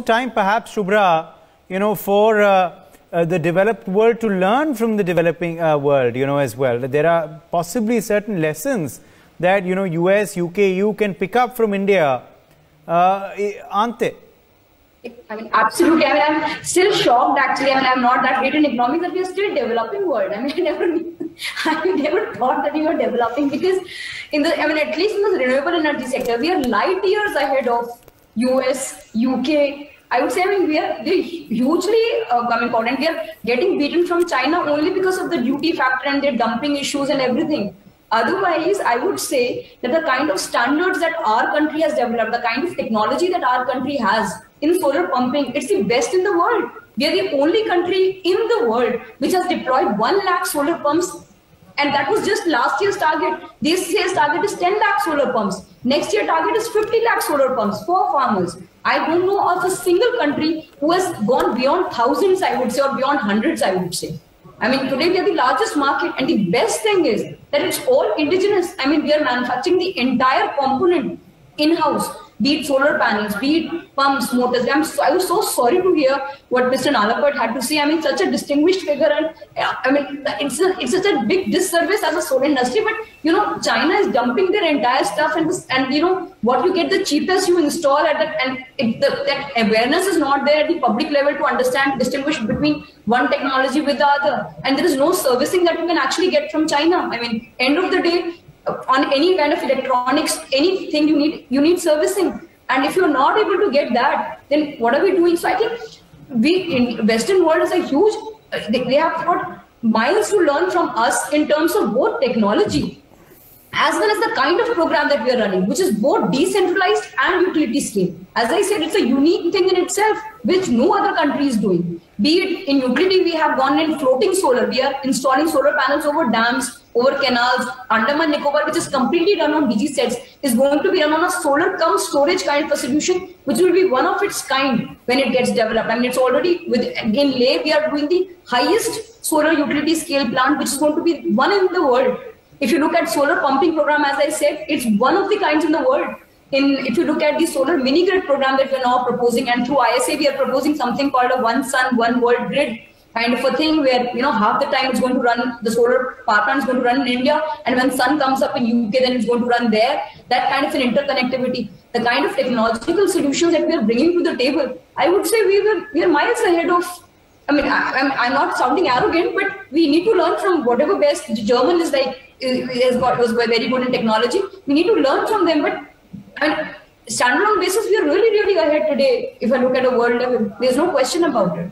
Time perhaps, Shubhra, for the developed world to learn from the developing world, as well. There are possibly certain lessons that, US, UK, EU can pick up from India, aren't they? I mean, absolutely. I mean, I'm still shocked, actually. I mean, I'm not that great in economics that we are still developing world. I mean, I never thought that we were developing, because at least in the renewable energy sector, we are light years ahead of US, UK. I would say, they're hugely important. We are getting beaten from China only because of the duty factor and their dumping issues and everything. Otherwise, I would say that the kind of standards that our country has developed, the kind of technology that our country has in solar pumping, it's the best in the world. We are the only country in the world which has deployed 1 lakh solar pumps. And that was just last year's target. This year's target is 10 lakh solar pumps. Next year target is 50 lakh solar pumps for farmers. I don't know of a single country who has gone beyond thousands, I would say, or beyond hundreds, I would say. I mean, today we are the largest market, and the best thing is that it's all indigenous. I mean, we are manufacturing the entire component in-house, be it solar panels, be it pumps, motors. I was so sorry to hear what Mr. Nalapat had to say. I mean, such a distinguished figure, and it's such a big disservice as a solar industry. But China is dumping their entire stuff, and what you get the cheapest you install at that, and that awareness is not there at the public level to understand, distinguish between one technology with the other, and there is no servicing that you can actually get from China. I mean, end of the day, on any kind of electronics, anything you need servicing. And if you're not able to get that, then what are we doing? So I think we in Western world is a huge, they have got miles to learn from us in terms of both technology as well as the kind of program that we are running, which is both decentralized and utility scale. As I said, it's a unique thing in itself, which no other country is doing. Be it in utility, we have gone in floating solar. We are installing solar panels over dams, over canals. Andaman Nicobar, which is completely run on DG sets, is going to be run on a solar cum storage kind of a solution, which will be one of its kind when it gets developed. I mean, it's already in Leh, we are doing the highest solar utility scale plant, which is going to be one in the world. If you look at solar pumping program, as I said, it's one of the kinds in the world. If you look at the solar mini grid program that we're now proposing, and through ISA, we are proposing something called a one sun, one world grid kind of a thing, where half the time it's going to run, the solar power plant is going to run in India, and when sun comes up in UK, then it's going to run there. That kind of an interconnectivity, the kind of technological solutions that we are bringing to the table, I would say we are miles ahead of. I mean, I'm not sounding arrogant, but we need to learn from whatever best. German is was very good in technology. We need to learn from them, but standalone basis, we are really, really ahead today. If I look at a world level, there's no question about it.